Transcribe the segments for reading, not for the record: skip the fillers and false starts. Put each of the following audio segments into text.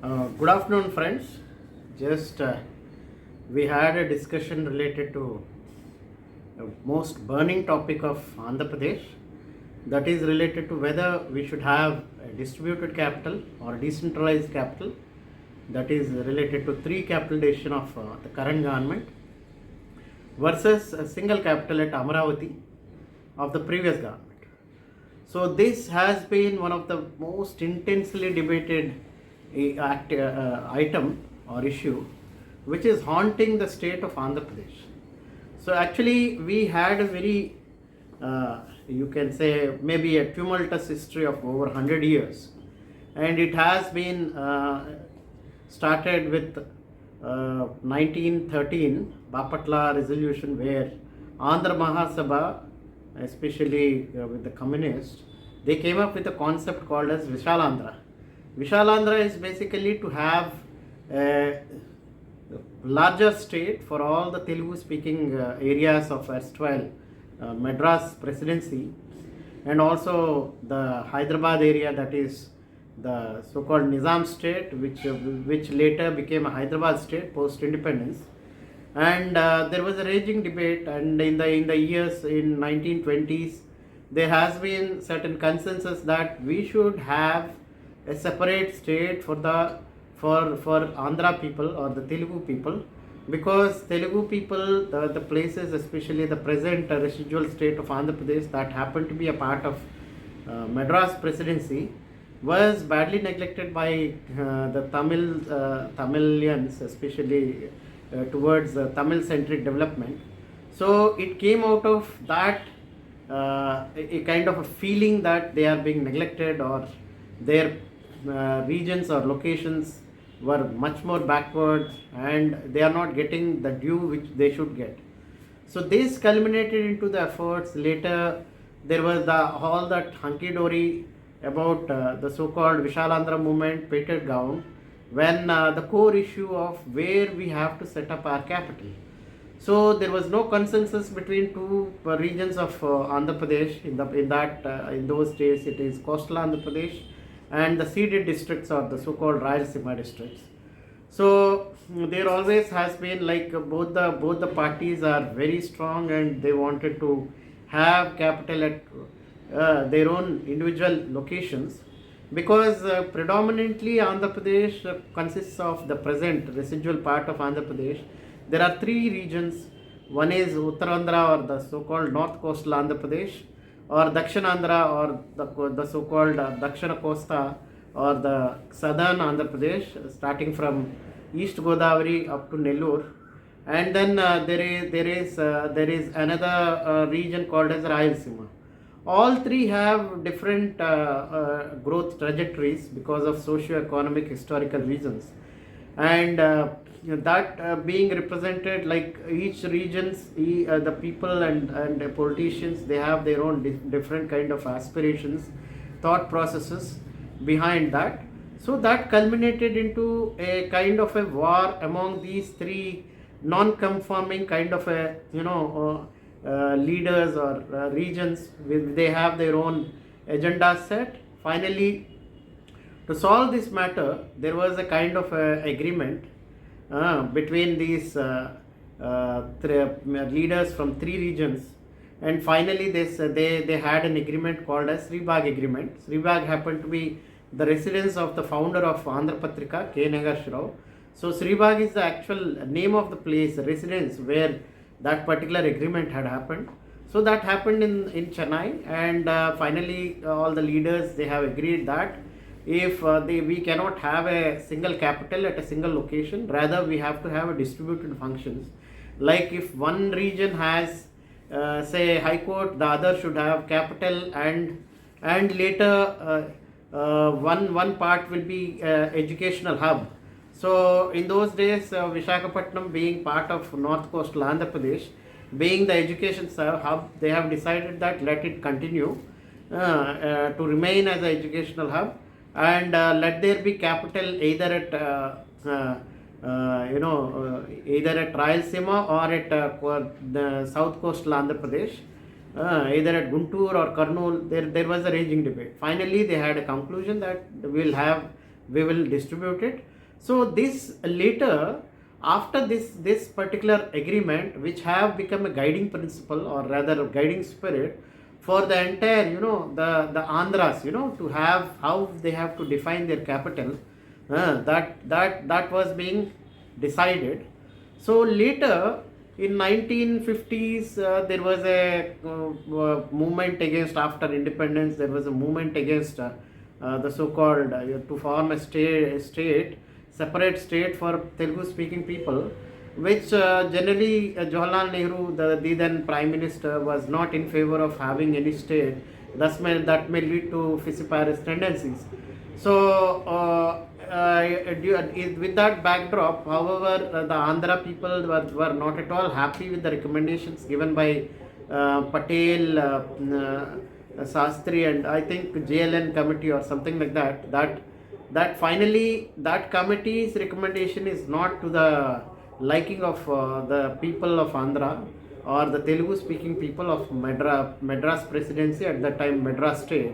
Good afternoon, friends. Just we had a discussion related to the most burning topic of Andhra Pradesh, that is related to whether we should have a distributed capital or decentralized capital, that is related to three capital decision of the current government versus a single capital at Amaravati of the previous government. So this has been one of the most intensely debated item or issue, which is haunting the state of Andhra Pradesh. So actually, we had a very, you can say, maybe a tumultuous history of over 100 years, and it has been started with 1913 Bapatla resolution, where Andhra Mahasabha, especially with the communists, they came up with a concept called as Vishalandhra. Vishalandhra is basically to have a larger state for all the Telugu speaking areas of erstwhile Madras presidency, and also the Hyderabad area, that is the so-called Nizam state, which later became a Hyderabad state post independence. And there was a raging debate, and in the years in 1920s there has been certain consensus that we should have a separate state for Andhra people or the Telugu people, because Telugu people, the places, especially the present residual state of Andhra Pradesh that happened to be a part of Madras presidency, was badly neglected by the Tamilians, especially towards Tamil centric development. So it came out of that a kind of a feeling that they are being neglected, or their regions or locations were much more backward and they are not getting the due which they should get. So this culminated into the efforts. Later there was all that hunky dory about the so-called Vishalandhra movement painted gown, when the core issue of where we have to set up our capital. So there was no consensus between two regions of Andhra Pradesh. In those days it is coastal Andhra Pradesh and the ceded districts, or the so-called Rayalaseema districts. So there always has been, like, both the parties are very strong and they wanted to have capital at their own individual locations, because predominantly Andhra Pradesh consists of the present residual part of Andhra Pradesh. There are three regions. One is Uttarandhra, or the so-called North Coastal Andhra Pradesh, or Dakshinandhra, or the so-called Dakshina Costa, or the Southern Andhra Pradesh, starting from East Godavari up to Nellore. And then there is another region called as Rayalaseema. All three have different growth trajectories because of socio-economic historical reasons, and that being represented, like each regions, the people and politicians, they have their own different kind of aspirations, thought processes behind that. So that culminated into a kind of a war among these three non-conforming kind of a leaders or regions. They have their own agenda set. Finally, to solve this matter, there was a kind of agreement between these leaders from three regions, and finally they had an agreement called as Sribag agreement. Sribag happened to be the residence of the founder of Andhra Patrika, K. Nagesh Rao. So Sribag is the actual name of the place, residence, where that particular agreement had happened. So that happened in Chennai, and finally all the leaders, they have agreed that if we cannot have a single capital at a single location, rather we have to have a distributed functions. Like if one region has say High Court, the other should have capital, and later one part will be educational hub. So in those days, Vishakhapatnam being part of North Coastal Andhra Pradesh, being the education hub, they have decided that let it continue to remain as an educational hub, and let there be capital either at either at Rayalaseema or at the South Coastal Andhra Pradesh, either at Guntur or Kurnool. There was a raging debate. Finally, they had a conclusion that we will have we will distribute it. So this later, after this particular agreement, which have become a guiding principle, or rather a guiding spirit for the entire, the Andhras, to have how they have to define their capital, that was being decided. So later in 1950s, there was a movement against, after independence, there was a movement against the so-called to form a state, separate state for Telugu speaking people, which generally Jawaharlal Nehru, the then Prime Minister, was not in favor of having any state. That may lead to fissiparous tendencies. So, with that backdrop, however, the Andhra people were not at all happy with the recommendations given by Patel, Sastri, and I think JLN committee or something like that. That finally, that committee's recommendation is not to the liking of the people of Andhra or the Telugu speaking people of Madras presidency, at that time Madras state.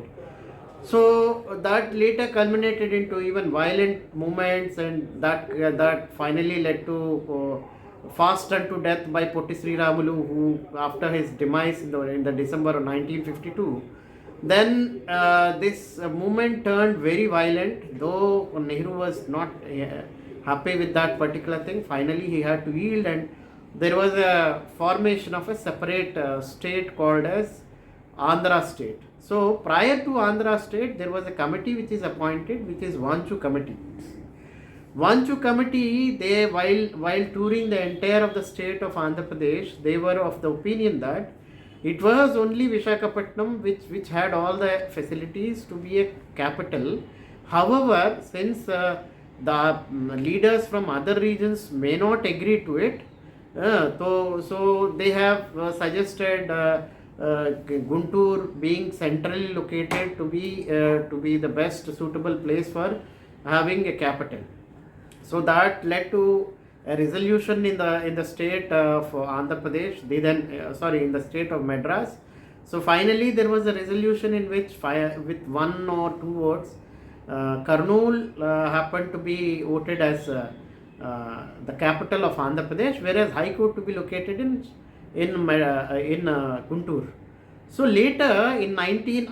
So that later culminated into even violent movements, and that finally led to fast unto death by Potti Sriramulu, who after his demise in the December of 1952. Then this movement turned very violent, though Nehru was not happy with that particular thing. Finally he had to yield, and there was a formation of a separate state called as Andhra state. So prior to Andhra state, there was a committee which is appointed, which is Vanchu committee. Vanchu committee, they while touring the entire of the state of Andhra Pradesh, they were of the opinion that it was only Visakhapatnam which had all the facilities to be a capital. However, since the leaders from other regions may not agree to it, so they have suggested Guntur being centrally located to be the best suitable place for having a capital. So that led to a resolution in the state of Andhra Pradesh. In the state of Madras. So finally, there was a resolution in which, with 1 or 2 votes, Kurnool happened to be voted as the capital of Andhra Pradesh, whereas High Court to be located in Guntur. So later in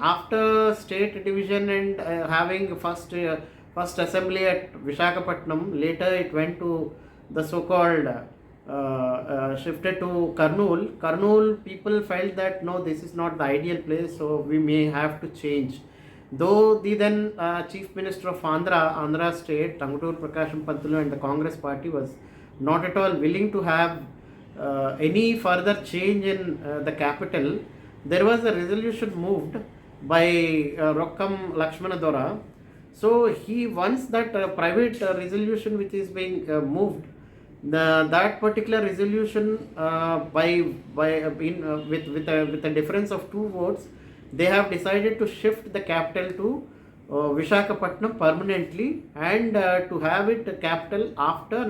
after state division and having first assembly at Visakhapatnam, later it went to the so-called shifted to Kurnool. Kurnool people felt that no, this is not the ideal place, so we may have to change. Though the then Chief Minister of Andhra State, Tangutur Prakasham Pantulu, and the Congress party was not at all willing to have any further change in the capital, there was a resolution moved by Rokkam Lakshmanadora. So he wants that private resolution which is being moved, that particular resolution with a difference of 2 votes, they have decided to shift the capital to Visakhapatnam permanently, and to have it capital after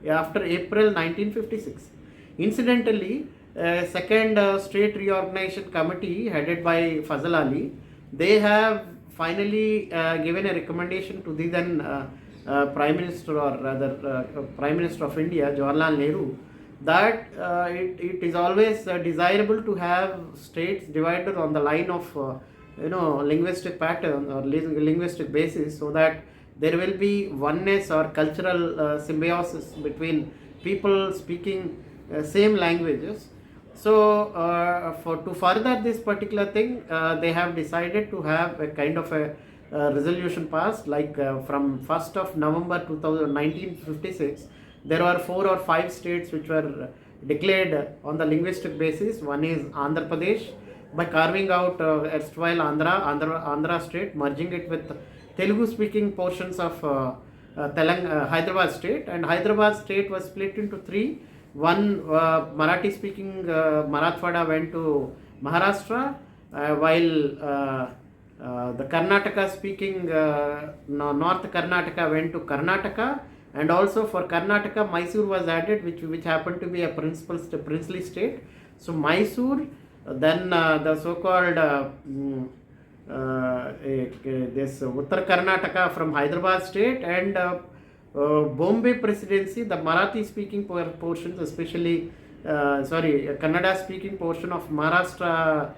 April 1956. Incidentally, second state reorganization committee headed by Fazal Ali, they have finally given a recommendation to the then Prime Minister, or rather Prime Minister of India, Jawaharlal Nehru, that it is always desirable to have states divided on the line of linguistic pattern or linguistic basis, so that there will be oneness or cultural symbiosis between people speaking same languages. So to further this particular thing, they have decided to have a kind of a resolution passed, like from 1st of November 1956, there were 4 or 5 states which were declared on the linguistic basis. One is Andhra Pradesh, by carving out erstwhile Andhra state, merging it with Telugu speaking portions of Hyderabad state, and Hyderabad state was split into 3. One Marathi speaking Marathwada went to Maharashtra, while the Karnataka speaking North Karnataka went to Karnataka, and also for Karnataka, Mysore was added, which happened to be a princely state. So Mysore, then the so-called this Uttar Karnataka from Hyderabad state, and Bombay presidency, the Marathi speaking portions, especially Kannada speaking portion of Maharashtra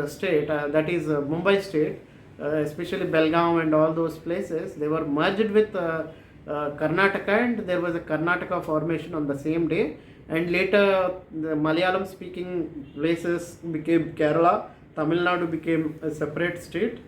state, that is Mumbai state, especially Belgaum and all those places, they were merged with Karnataka, and there was a Karnataka formation on the same day. And later, the Malayalam speaking places became Kerala, Tamil Nadu became a separate state.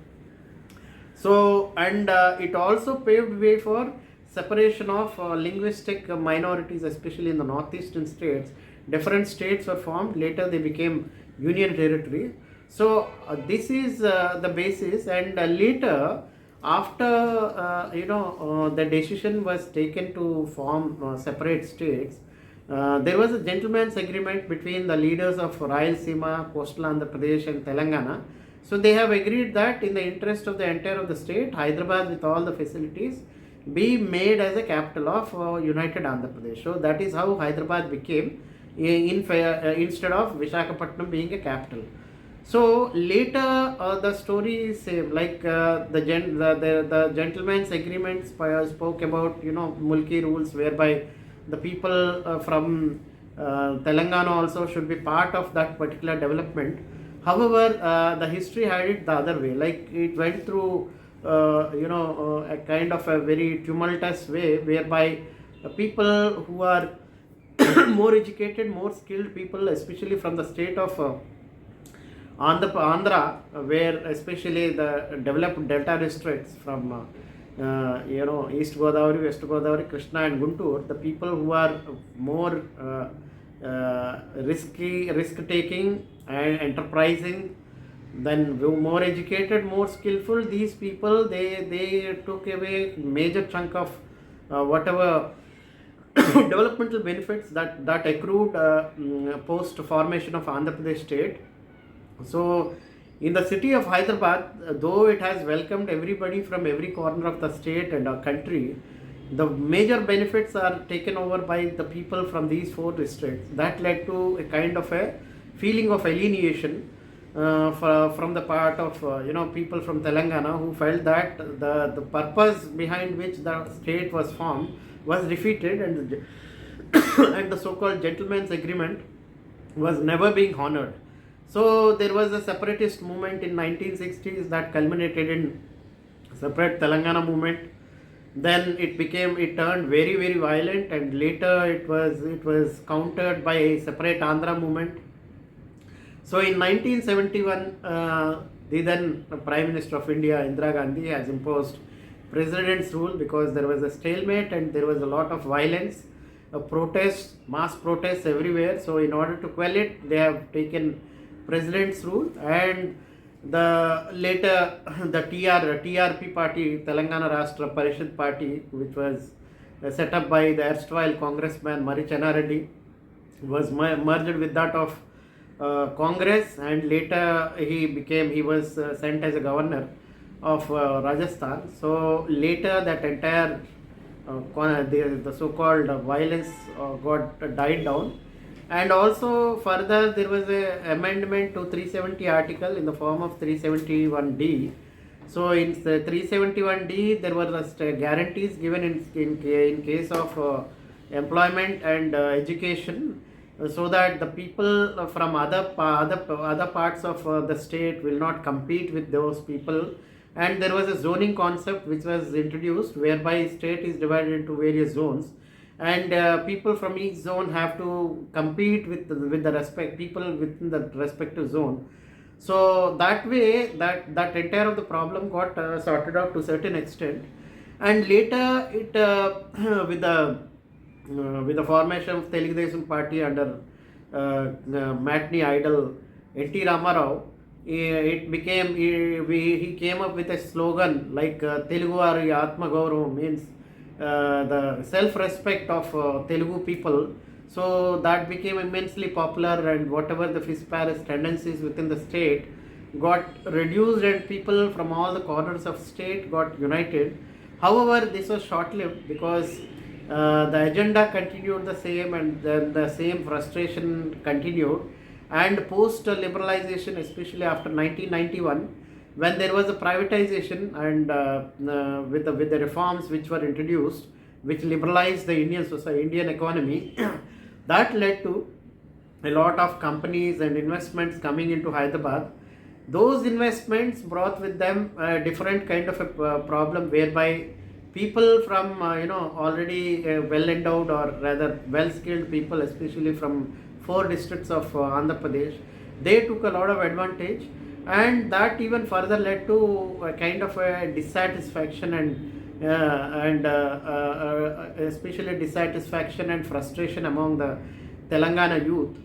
So, and it also paved way for separation of linguistic minorities, especially in the northeastern states. Different states were formed, later they became union territory. So, this is the basis, and later, after the decision was taken to form separate states, there was a gentleman's agreement between the leaders of Rayalaseema, Coastal Andhra Pradesh and Telangana. So they have agreed that in the interest of the entire of the state, Hyderabad with all the facilities be made as a capital of United Andhra Pradesh. So that is how Hyderabad became instead of Visakhapatnam being a capital. So later the story is same, like the gentleman's agreement spoke about mulki rules, whereby the people from Telangana also should be part of that particular development. However, the history had it the other way. Like it went through a kind of a very tumultuous way, whereby people who are more educated, more skilled people, especially from the state of Andhra, where especially the developed delta districts from East Godavari, West Godavari, Krishna and Guntur, the people who are more risk-taking and enterprising, then more educated, more skillful, these people, they took away major chunk of whatever developmental benefits that accrued post formation of Andhra Pradesh state. So in the city of Hyderabad, though it has welcomed everybody from every corner of the state and our country, the major benefits are taken over by the people from these four districts. That led to a kind of a feeling of alienation from the part of people from Telangana, who felt that the purpose behind which the state was formed was defeated, and and the so-called gentleman's agreement was never being honored. So there was a separatist movement in 1960s that culminated in separate Telangana movement. Then it turned very, very violent, and later it was countered by a separate Andhra movement. So in 1971, the then Prime Minister of India, Indira Gandhi, has imposed President's rule, because there was a stalemate and there was a lot of violence, protests, mass protests everywhere. So in order to quell it, they have taken President's rule, and the later the TRP party, Telangana Rashtra Parishad Party, which was set up by the erstwhile Congressman Mari Chennareddy, was merged with that of Congress, and later he was sent as a governor of Rajasthan. So later that entire the so-called violence died down. And also further there was a amendment to 370 article in the form of 371D. So in the 371D there were guarantees given in case of employment and education, so that the people from other parts of the state will not compete with those people. And there was a zoning concept which was introduced, whereby state is divided into various zones, and people from each zone have to compete with the people within the respective zone. So that way that entire of the problem got sorted out to a certain extent. And later it with the formation of Telugu Desam party under matinee idol N.T. Ramarao, it became he came up with a slogan like Telugu Vari Atma Gauravam, means the self-respect of Telugu people. So that became immensely popular, and whatever the fisparous tendencies within the state got reduced, and people from all the corners of state got united. However, this was short-lived, because the agenda continued the same, and then the same frustration continued. And post liberalization, especially after 1991, when there was a privatization and with the reforms which were introduced, which liberalized the Indian economy, that led to a lot of companies and investments coming into Hyderabad. Those investments brought with them a different kind of a problem, whereby people from already well endowed, or rather well skilled people, especially from four districts of Andhra Pradesh, they took a lot of advantage, and that even further led to a kind of a dissatisfaction and especially dissatisfaction and frustration among the Telangana youth.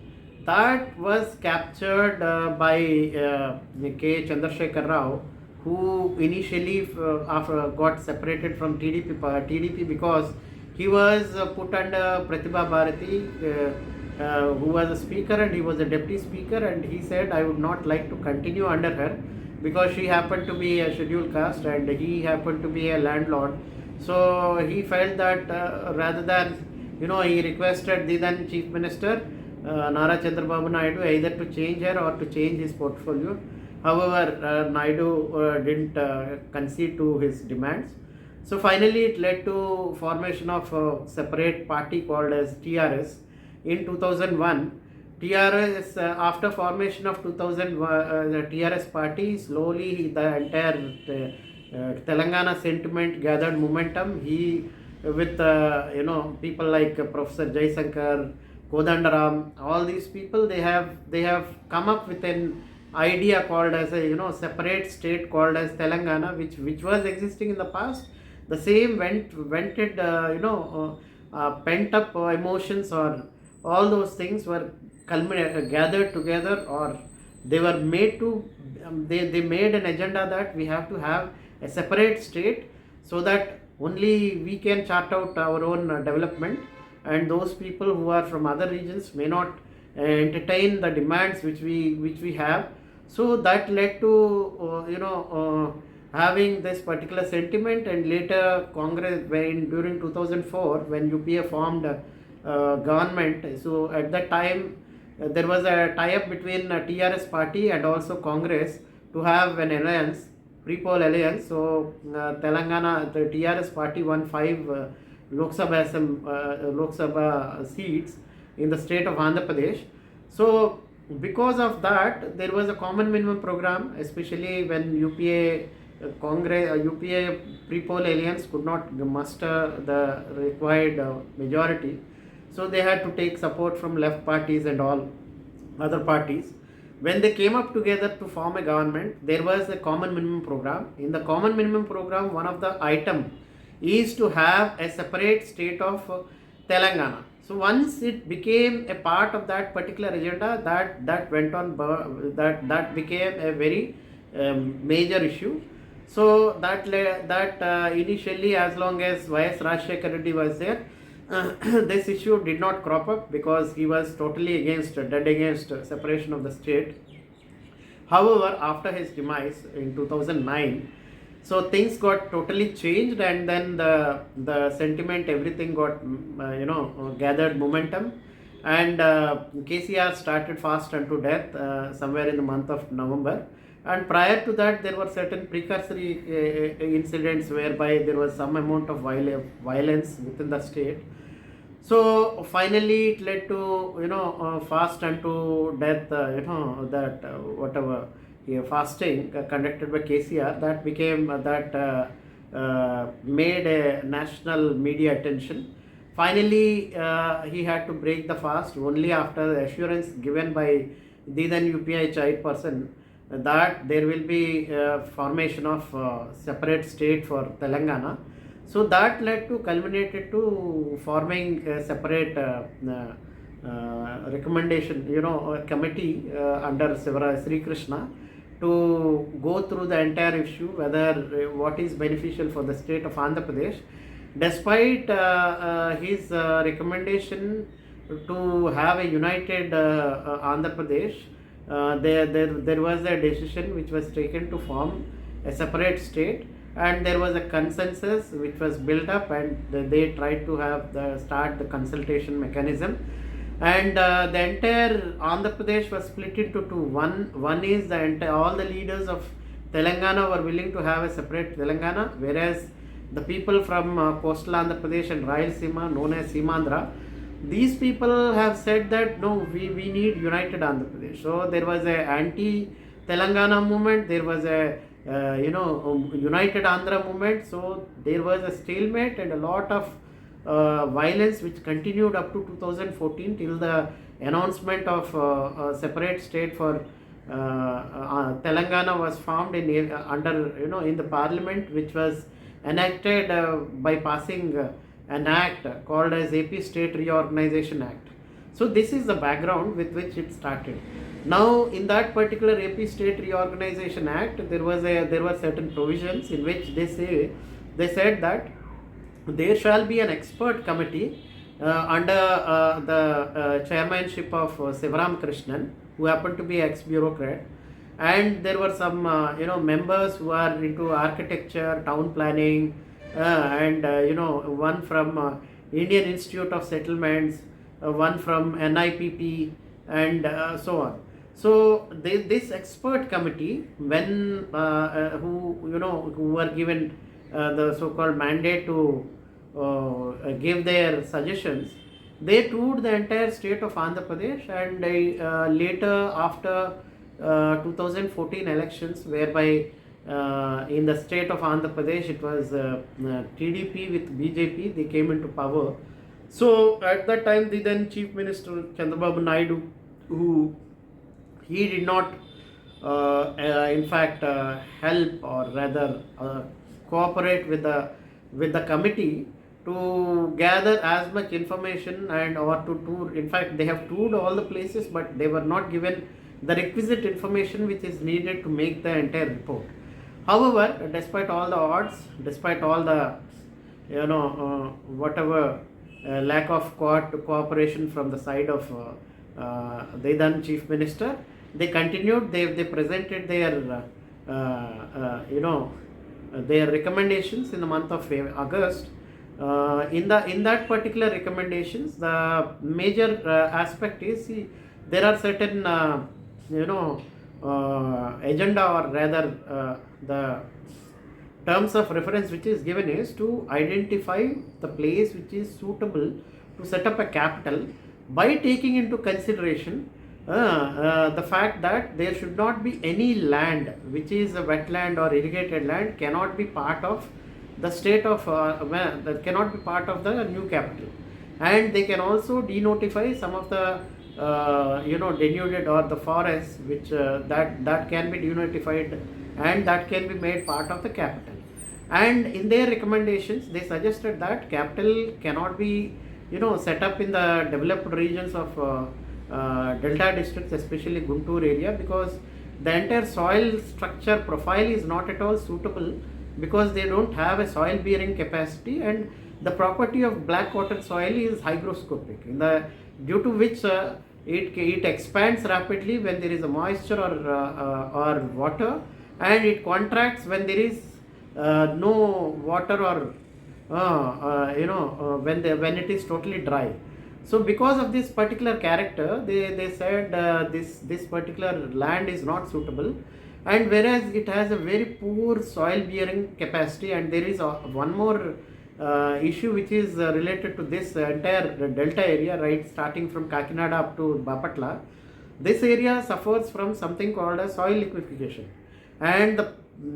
That was captured by K. Chandrasekhar Rao, who initially after got separated from TDP because he was put under Pratibha Bharati, who was a speaker, and he was a deputy speaker, and he said, I would not like to continue under her because she happened to be a scheduled caste and he happened to be a landlord. So he felt that rather than, he requested the then Chief Minister Nara Chandrababu Naidu either to change her or to change his portfolio. However, Naidu didn't concede to his demands. So finally, it led to formation of a separate party called as TRS in 2001. TRS, after formation of 2001, the TRS party, slowly the entire Telangana sentiment gathered momentum. He, with people like Professor Jaisankar, Kodandaram, all these people, they have come up with an idea called as a separate state called as Telangana, which was existing in the past. The same vented pent up emotions, or all those things were gathered together, or they were made to they made an agenda that we have to have a separate state, so that only we can chart out our own development, and those people who are from other regions may not entertain the demands which we have. So that led to having this particular sentiment, and later Congress, during 2004 when UPA formed government, so at that time there was a tie-up between TRS party and also Congress to have an alliance, pre-poll alliance. So Telangana, the TRS party won 5 Lok Sabha seats in the state of Andhra Pradesh. So because of that, there was a common minimum program, especially when UPA UPA pre-poll alliance could not muster the required majority. So they had to take support from left parties and all other parties. When they came up together to form a government, there was a common minimum program. In the common minimum program, one of the item is to have a separate state of Telangana. So once it became a part of that particular agenda, that went on, that became a very major issue. So that initially, as long as Y.S. Rajshekar Reddy was there, this issue did not crop up because he was totally dead against separation of the state. However, after his demise in 2009, so things got totally changed, and then the sentiment, everything got gathered momentum, and KCR started fast unto death somewhere in the month of November. And prior to that, there were certain precursory incidents whereby there was some amount of violence within the state. So finally, it led to fast unto death. Whatever fasting conducted by KCR, that became made a national media attention. Finally, he had to break the fast only after the assurance given by the then UPI chairperson that there will be formation of separate state for Telangana. So that led to culminated to forming a separate recommendation, committee under Sri Krishna to go through the entire issue, whether what is beneficial for the state of Andhra Pradesh. Despite his recommendation to have a united Andhra Pradesh, there was a decision which was taken to form a separate state, and there was a consensus which was built up, and they tried to start the consultation mechanism, and the entire Andhra Pradesh was split into two. One is all the leaders of Telangana were willing to have a separate Telangana, whereas the people from coastal Andhra Pradesh and Rayalaseema, known as Simandra, these people have said that no, we need united Andhra Pradesh. So there was a anti-Telangana movement, there was a united Andhra movement. So there was a stalemate and a lot of violence which continued up to 2014 till the announcement of a separate state for Telangana was formed in in the parliament, which was enacted by passing an act called as AP State Reorganization Act. So this is the background with which it started. Now, in that particular AP State Reorganization Act, there were certain provisions in which they said that there shall be an expert committee under the chairmanship of Sivaram Krishnan, who happened to be ex-bureaucrat, and there were some members who are into architecture, town planning, and one from Indian Institute of Settlements, one from NIPP, and so on. So this expert committee, when who were given the so-called mandate to give their suggestions, they toured the entire state of Andhra Pradesh, and later after 2014 elections, whereby in the state of Andhra Pradesh it was TDP with BJP, they came into power. So at that time the then Chief Minister Chandrababu Naidu, who he did not in fact help or rather cooperate with the committee to gather as much information and or to tour. In fact, they have toured all the places, but they were not given the requisite information which is needed to make the entire report. However, despite all the odds, despite all the whatever lack of cooperation from the side of the then Chief Minister, they continued. They presented their their recommendations in the month of August. In that particular recommendations, the major aspect is there are certain agenda, or rather the terms of reference which is given is to identify the place which is suitable to set up a capital by taking into consideration the fact that there should not be any land which is a wetland or irrigated land cannot be part of the state of that cannot be part of the new capital, and they can also denotify some of the denuded or the forests which that can be denotified and that can be made part of the capital. And in their recommendations they suggested that capital cannot be set up in the developed regions of delta districts, especially Guntur area, because the entire soil structure profile is not at all suitable, because they don't have a soil bearing capacity, and the property of black water soil is hygroscopic, due to which it expands rapidly when there is a moisture or water, and it contracts when there is no water or when it is totally dry. So because of this particular character, they said this particular land is not suitable, and whereas it has a very poor soil bearing capacity. And there is one more issue which is related to this entire delta area, right, starting from Kakinada up to Bapatla. This area suffers from something called as soil liquefaction, and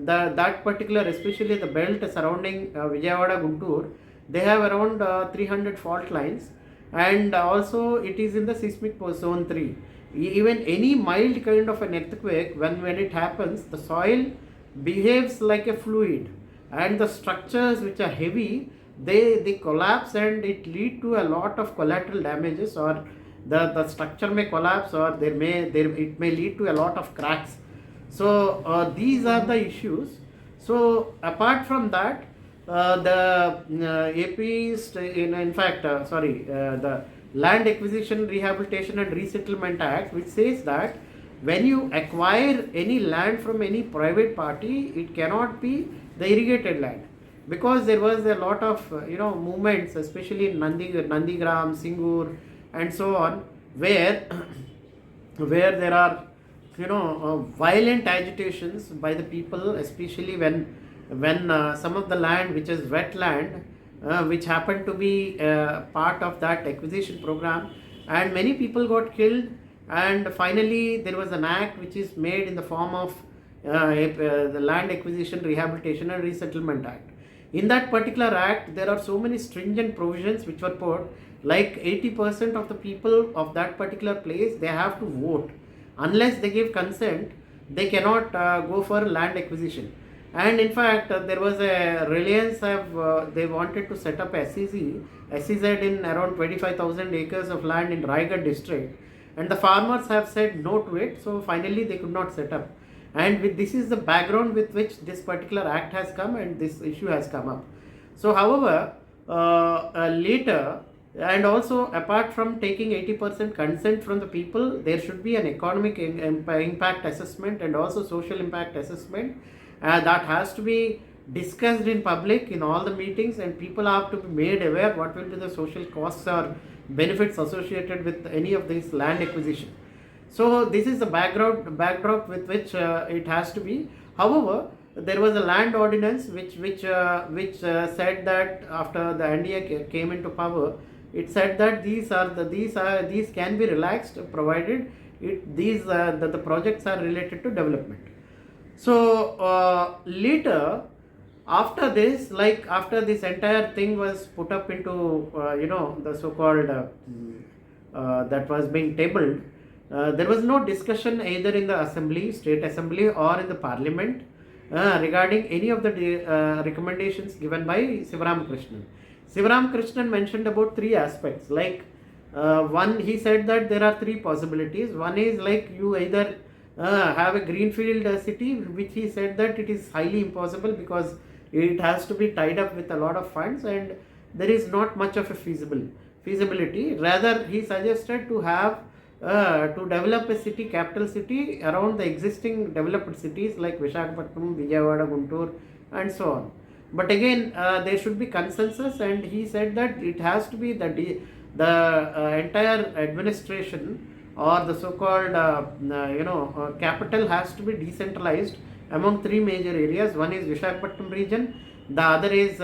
that particular, especially the belt surrounding Vijayawada Guntur, they have around 300 fault lines, and also it is in the seismic zone 3. Even any mild kind of an earthquake, when it happens, the soil behaves like a fluid, and the structures which are heavy, they collapse, and it lead to a lot of collateral damages, or the structure may collapse, or it may lead to a lot of cracks. So these are the issues. So apart from that, the AP's the Land Acquisition, Rehabilitation and Resettlement Act, which says that when you acquire any land from any private party, it cannot be the irrigated land, because there was a lot of movements, especially in Nandigram, Singur and so on, where there are violent agitations by the people, especially when some of the land which is wetland, which happened to be part of that acquisition program, and many people got killed. And finally there was an act which is made in the form of the Land Acquisition, Rehabilitation and Resettlement Act. In that particular act, there are so many stringent provisions which were put, like 80% of the people of that particular place, they have to vote. Unless they give consent, they cannot go for land acquisition. And in fact, there was a Reliance they wanted to set up SEZ in around 25,000 acres of land in Raigad district, and the farmers have said no to it, so finally they could not set up. And this is the background with which this particular act has come and this issue has come up. So however, later, and also apart from taking 80% consent from the people, there should be an economic impact assessment and also social impact assessment that has to be discussed in public in all the meetings, and people have to be made aware what will be the social costs or benefits associated with any of this land acquisition. So this is the backdrop with which it has to be. However, there was a land ordinance which said that after the NDA came into power, it said that these can be relaxed provided the projects are related to development. So later, after this, like after this entire thing was put up into the so-called that was being tabled, there was no discussion either in the assembly, state assembly, or in the parliament regarding any of the recommendations given by Sivaram Krishnan. Sivaram Krishnan mentioned about three aspects. Like one, he said that there are three possibilities. One is like you either have a greenfield city, which he said that it is highly impossible because it has to be tied up with a lot of funds and there is not much of a feasibility. Rather, he suggested to have to develop a city, capital city around the existing developed cities like Visakhapatnam, Vijayawada, Guntur and so on. But again, there should be consensus, and he said that it has to be the entire administration or the so-called capital has to be decentralized among three major areas. One is Visakhapatnam region, the other is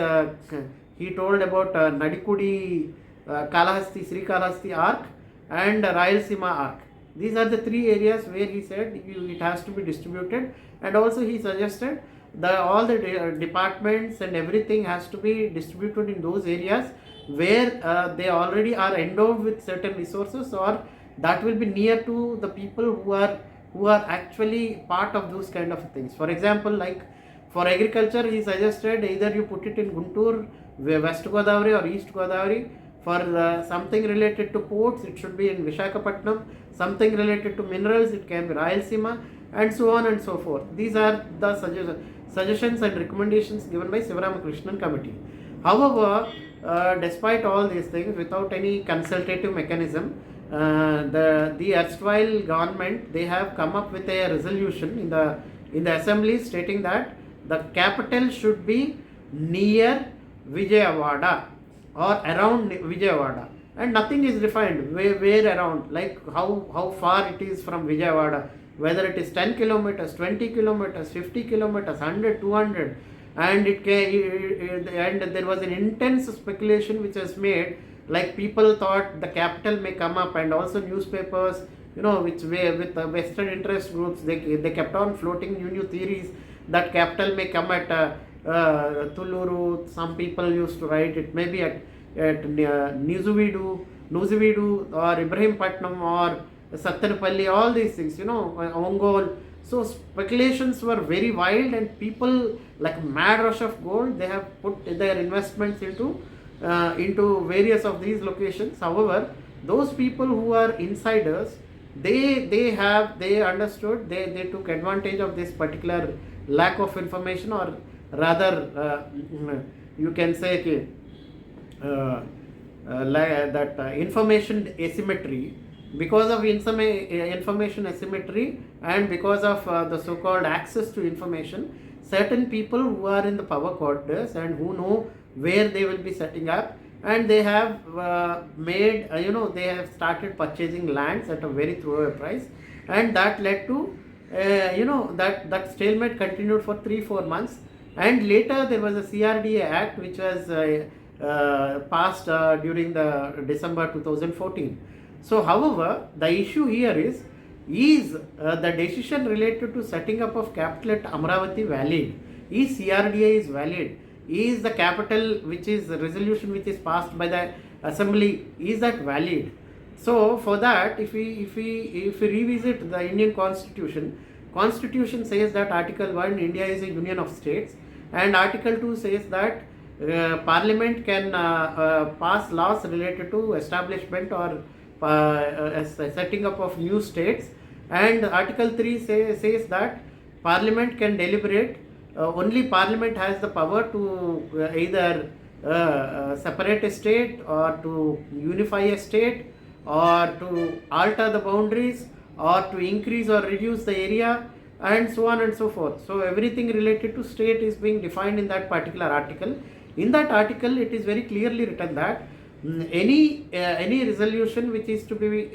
he told about Nadikudi, Kalahasti, Sri Kalahasti arc and Rayalaseema arc. These are the three areas where he said it has to be distributed, and also he suggested all the departments and everything has to be distributed in those areas where they already are endowed with certain resources, or that will be near to the people who are actually part of those kind of things. For example, like for agriculture, he suggested either you put it in Guntur, West Godavari or East Godavari. For something related to ports, it should be in Visakhapatnam. Something related to minerals, it can be Rayalaseema, and so on and so forth. These are the suggestions and recommendations given by Sivaram Krishnan committee. However, despite all these things, without any consultative mechanism, the erstwhile government, they have come up with a resolution in the assembly stating that the capital should be near Vijayawada or around Vijayawada, and nothing is defined where around, like how far it is from Vijayawada, whether it is 10 kilometers, 20 kilometers, 50 kilometers, 100, 200, and and there was an intense speculation which was made. Like people thought the capital may come up, and also newspapers, which with the Western interest groups, they kept on floating new theories that capital may come at Tulluru. Some people used to write it maybe at Nuzividu or Ibrahimpatnam or Sattanapalli, all these things, Ongole. So speculations were very wild, and people, like mad rush of gold, they have put their investments into various of these locations. However, those people who are insiders, they understood, they took advantage of this particular lack of information, or rather you can say that information asymmetry. Because of information asymmetry and because of the so-called access to information, certain people who are in the power quarters and who know where they will be setting up, and they have they have started purchasing lands at a very throwaway price, and that led to that stalemate continued for 3-4 months, and later there was a CRDA Act which was passed during the December 2014. So, however, the issue here is the decision related to setting up of capital at Amaravati valid? Is CRDA is valid? Is the capital which is resolution which is passed by the assembly, is that valid? So for that, if we revisit the Indian Constitution says that Article 1, India is a union of states, and Article 2 says that Parliament can pass laws related to establishment or setting up of new states, and Article 3 says that Parliament can deliberate. Only Parliament has the power to either separate a state or to unify a state or to alter the boundaries or to increase or reduce the area, and so on and so forth. So everything related to state is being defined in that particular article. In that article, it is very clearly written that any resolution which is to be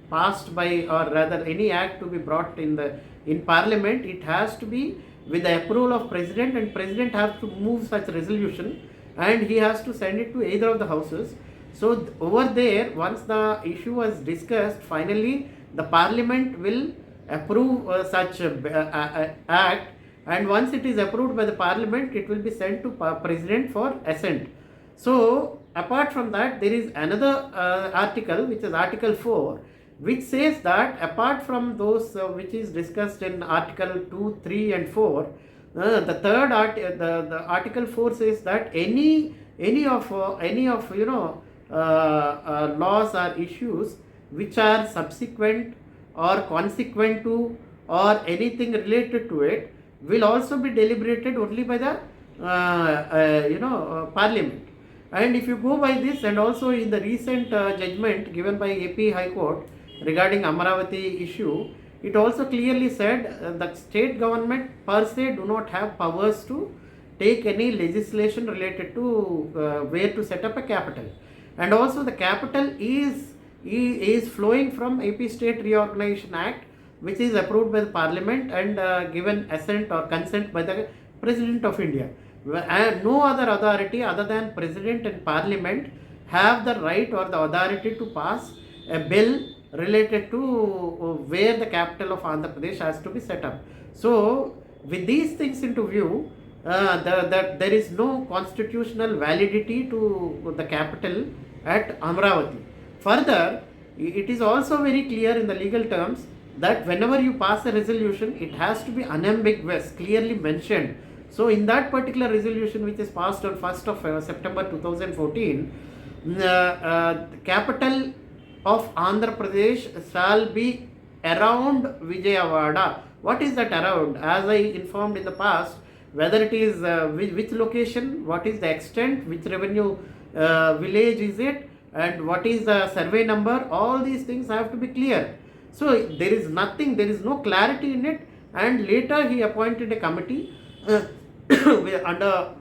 passed by, or rather any act to be brought in Parliament, it has to be with the approval of President, and President has to move such resolution, and he has to send it to either of the houses. So over there, once the issue was discussed, finally the Parliament will approve such act, and once it is approved by the Parliament, it will be sent to President for assent. So apart from that, there is another article, which is Article 4, which says that apart from those which is discussed in Article 2, 3 and 4, the third the Article 4 says that any of laws or issues which are subsequent or consequent to or anything related to it will also be deliberated only by the Parliament. And if you go by this, and also in the recent judgment given by AP High Court regarding Amaravati issue, it also clearly said that state government per se do not have powers to take any legislation related to where to set up a capital. And also the capital is flowing from AP State Reorganization Act, which is approved by the Parliament and given assent or consent by the President of India. And no other authority other than President and Parliament have the right or the authority to pass a bill related to where the capital of Andhra Pradesh has to be set up. So with these things into view, that there is no constitutional validity to the capital at Amaravati. Further, it is also very clear in the legal terms that whenever you pass a resolution, it has to be unambiguous, clearly mentioned. So in that particular resolution, which is passed on 1st of September 2014, the capital of Andhra Pradesh shall be around Vijayawada. What is that around? As I informed in the past, whether it is which location, what is the extent, which revenue village is it, and what is the survey number, all these things have to be clear. So there is nothing, there is no clarity in it, and later he appointed a committee under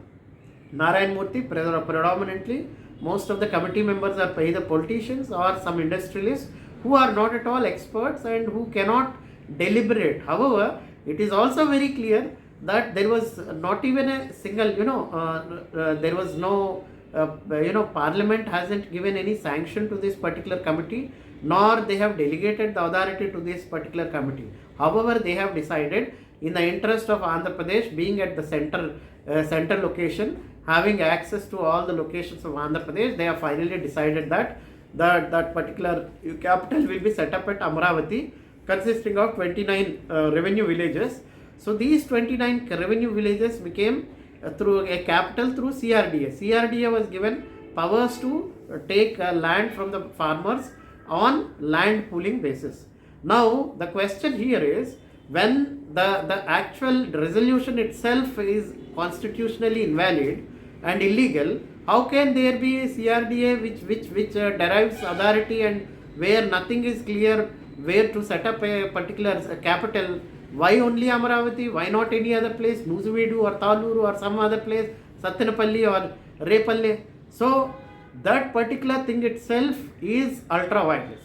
Narayan Murthy. Predominantly most of the committee members are either politicians or some industrialists who are not at all experts and who cannot deliberate. However, it is also very clear that there was not even a single, there was no, Parliament hasn't given any sanction to this particular committee, nor they have delegated the authority to this particular committee. However, they have decided, in the interest of Andhra Pradesh being at the center location, having access to all the locations of Andhra Pradesh, they have finally decided that that particular capital will be set up at Amaravati, consisting of 29 revenue villages. So these 29 revenue villages became through a capital through CRDA. CRDA was given powers to take land from the farmers on land pooling basis. Now the question here is, when the actual resolution itself is constitutionally invalid and illegal, how can there be a CRDA which derives authority and where nothing is clear where to set up a particular capital? Why only Amaravati? Why not any other place, Nuzuvedu or Taluru or some other place, Satyanapalli or Repalle? So that particular thing itself is ultra virus.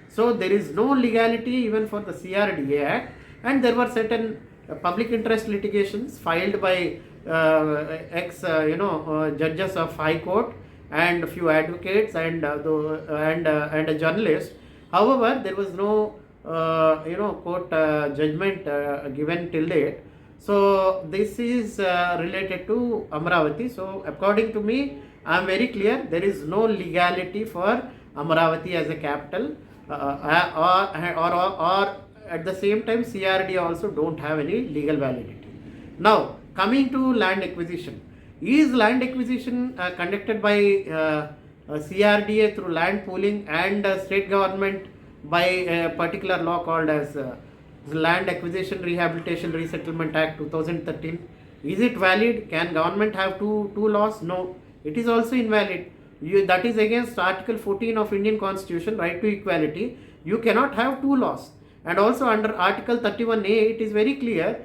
So there is no legality even for the CRDA Act, And there were certain public interest litigations filed by judges of High Court and a few advocates and a journalist. However, there was no court judgment given till date. So this is related to Amaravati. So according to me, I am very clear, there is no legality for Amaravati as a capital, or at the same time CRD also don't have any legal validity. Now coming to land acquisition, is land acquisition conducted by CRDA through land pooling and state government by a particular law called as Land Acquisition Rehabilitation Resettlement Act 2013? Is it valid? Can government have two laws? No, it is also invalid. That is against Article 14 of Indian Constitution, right to equality. You cannot have two laws. And also under Article 31A, it is very clear,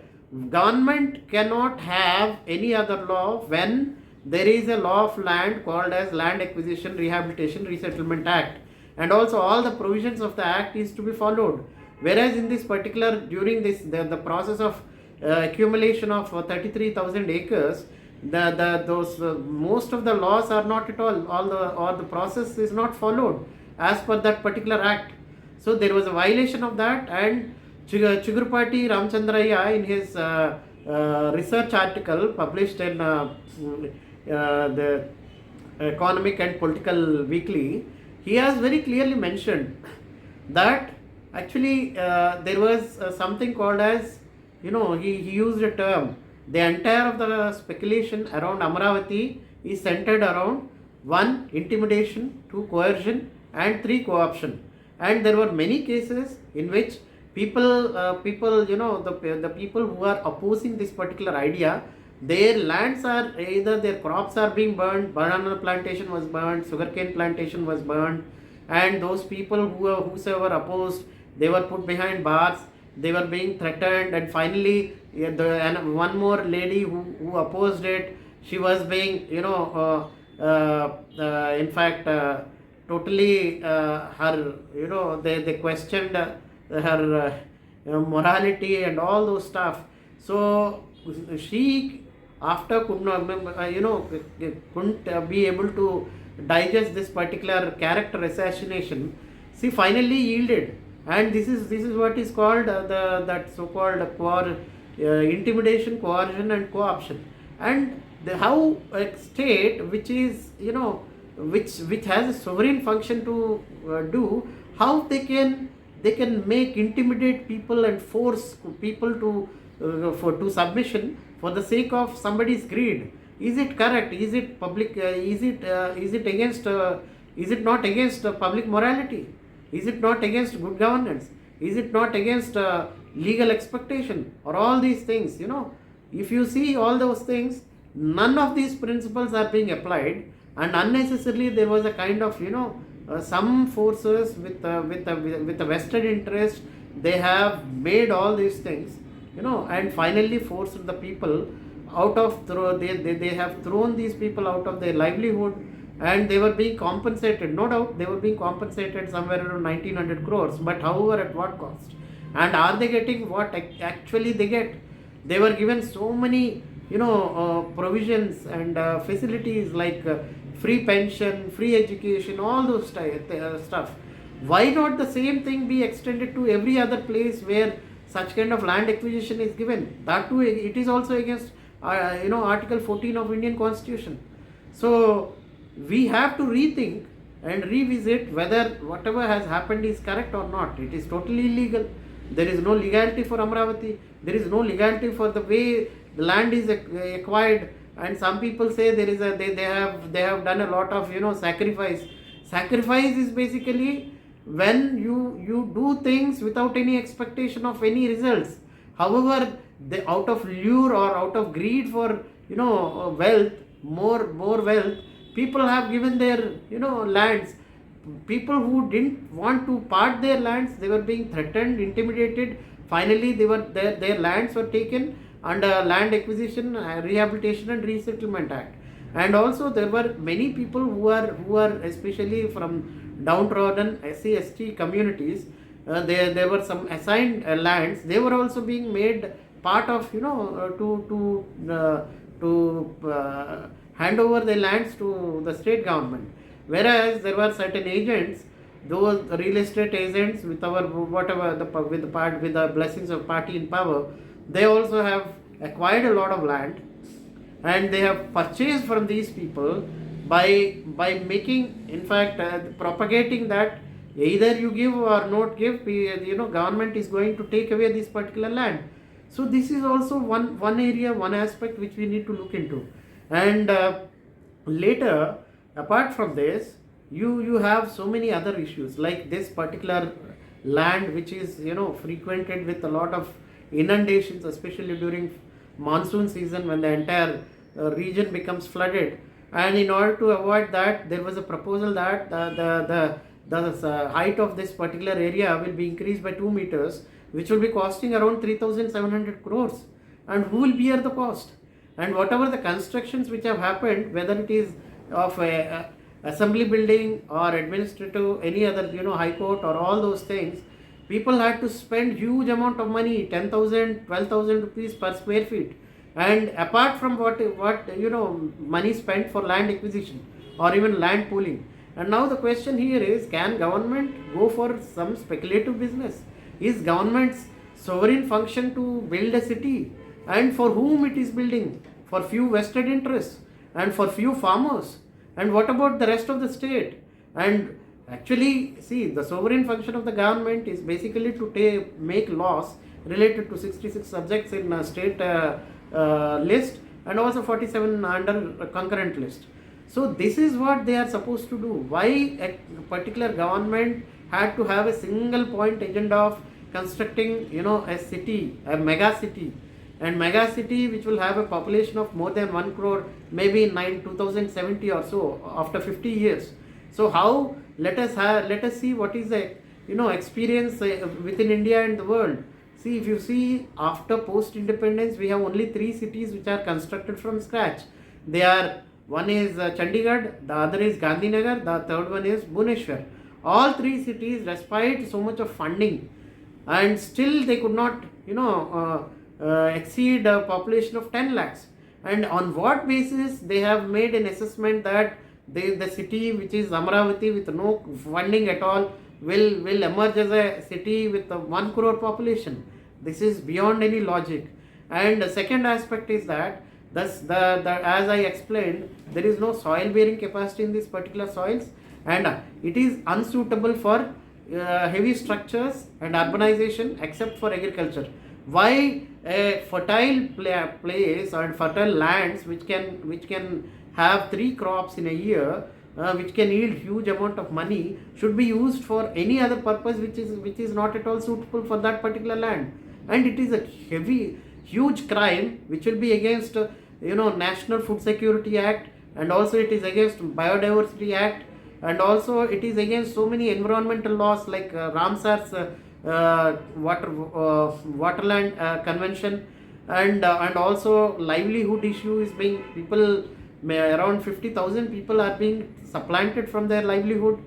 government cannot have any other law when there is a law of land called as Land Acquisition Rehabilitation Resettlement Act, and also all the provisions of the act is to be followed. Whereas in this particular, during this the process of accumulation of 33,000 acres, most of the laws are not at all the process is not followed as per that particular act. So there was a violation of that, and Chigurupati Ramchandraya in his research article published in the Economic and Political Weekly, he has very clearly mentioned that actually there was something called as, he used a term, the entire of the speculation around Amaravati is centered around 1. Intimidation, 2. Coercion, and 3. Co-option. And there were many cases in which people, the people who are opposing this particular idea, their lands are either, their crops are being burned, banana plantation was burned, sugarcane plantation was burned, and those people whosoever opposed, they were put behind bars, they were being threatened, and finally one more lady who opposed it, she was being in fact totally her, they questioned her morality and all those stuff. So she, after couldn't be able to digest this particular character assassination, she finally yielded, and this is what is called that so-called intimidation, coercion, and co-option. And how a state which is which has a sovereign function to do, how they can intimidate people and force people to submission for the sake of somebody's greed. Is it correct? Is it public? Is it against? Is it not against public morality? Is it not against good governance? Is it not against legal expectation, or all these things? If you see all those things, none of these principles are being applied, and unnecessarily there was a kind of some forces with a vested interest, they have made all these things, and finally forced the people out of they have thrown these people out of their livelihood, and they were being compensated, no doubt they were being compensated somewhere around 1900 crores, but however, at what cost? And are they getting what actually they get? They were given so many provisions and facilities like free pension, free education, all those stuff. Why not the same thing be extended to every other place where such kind of land acquisition is given? That too, it is also against Article 14 of Indian Constitution. So we have to rethink and revisit whether whatever has happened is correct or not. It is totally illegal. There is no legality for Amaravati. There is no legality for the way the land is acquired. And some people say they have done a lot of sacrifice. Sacrifice is basically when you do things without any expectation of any results. However, out of lure or out of greed for wealth, more wealth, people have given their lands. People who didn't want to part their lands, they were being threatened, intimidated. Finally, their lands were taken under Land Acquisition, Rehabilitation and Resettlement Act. And also there were many people who are especially from downtrodden SC/ST communities. there were some assigned lands. They were also being made part of, to hand over the lands to the state government. Whereas there were certain agents, those real estate agents, with our whatever with the blessings of party in power, they also have acquired a lot of land, and they have purchased from these people by making, in fact, propagating that either you give or not give, government is going to take away this particular land. So this is also one area, one aspect which we need to look into. And later, apart from this, you have so many other issues, like this particular land which is frequented with a lot of inundations, especially during monsoon season, when the entire region becomes flooded. And in order to avoid that, there was a proposal that the height of this particular area will be increased by 2 meters, which will be costing around 3,700 crores. And who will bear the cost? And whatever the constructions which have happened, whether it is of a assembly building or administrative, any other, high court or all those things, people had to spend huge amount of money, 10,000, 12,000 rupees per square feet. And apart from what money spent for land acquisition or even land pooling. And now the question here is, can government go for some speculative business? Is government's sovereign function to build a city? And for whom it is building? For few vested interests and for few farmers. And what about the rest of the state? And actually, see, the sovereign function of the government is basically to make laws related to 66 subjects in a state list, and also 47 under a concurrent list. So this is what they are supposed to do. Why a particular government had to have a single point agenda of constructing a city, a mega city, and mega city which will have a population of more than 1 crore, maybe in 2070 or so, after 50 years. So how, let us see what is the experience within India and the world. See, if you see, after post-independence, we have only 3 cities which are constructed from scratch. They are, one is Chandigarh, the other is Gandhinagar, the third one is Bhubaneswar. All 3 cities, despite so much of funding, and still they could not, exceed a population of 10 lakhs. And on what basis they have made an assessment that the city which is Amaravati, with no funding at all, will emerge as a city with a 1 crore population? This is beyond any logic. And the second aspect is that thus as I explained, there is no soil bearing capacity in these particular soils, and it is unsuitable for heavy structures and urbanization except for agriculture. Why a fertile place or fertile lands which can have 3 crops in a year, which can yield huge amount of money, should be used for any other purpose which is not at all suitable for that particular land? And it is a huge crime which will be against National Food Security Act, and also it is against Biodiversity Act, and also it is against so many environmental laws like Ramsar's waterland convention, and also livelihood issue is being, around 50,000 people are being supplanted from their livelihood,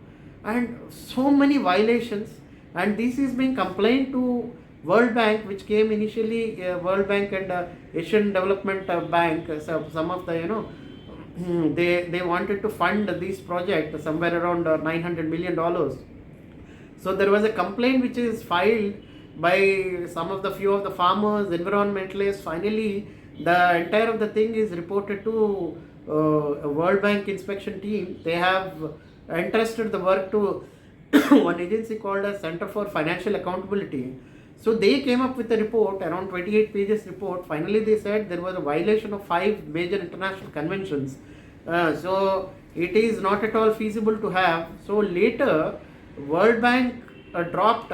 and so many violations. And this is being complained to World Bank, which came initially, World Bank and Asian Development Bank. So some of the they wanted to fund this project somewhere around $900 million. So there was a complaint which is filed by few of the farmers, environmentalists. Finally, the entire of the thing is reported to a World Bank inspection team. They have entrusted the work to one agency called as Center for Financial Accountability. So they came up with a report, around 28 pages report. Finally, they said there was a violation of 5 major international conventions. So it is not at all feasible to have. So later, World Bank dropped,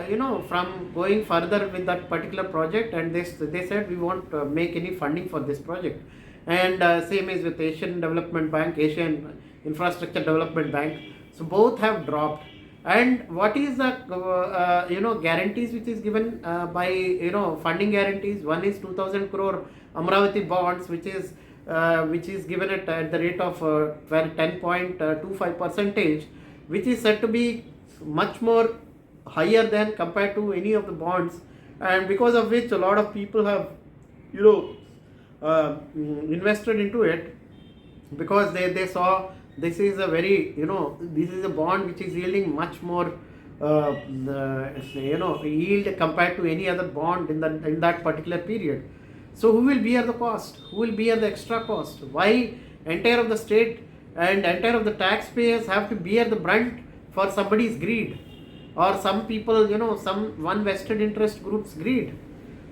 from going further with that particular project, and they said we won't make any funding for this project. And same is with Asian Development Bank, Asian Infrastructure Development Bank. So both have dropped. And what is the guarantees which is given by funding guarantees? One is 2,000 crore Amaravati bonds, which is given at the rate of 10.25%, which is said to be much more higher than compared to any of the bonds, and because of which a lot of people have, you know, invested into it, because they saw this is a very, you know, this is a bond which is yielding much more yield compared to any other bond in that particular period. So who will bear the cost? Who will bear the extra cost? Why entire of the state and entire of the taxpayers have to bear the brunt for somebody's greed, or some people, you know, some one vested interest group's greed?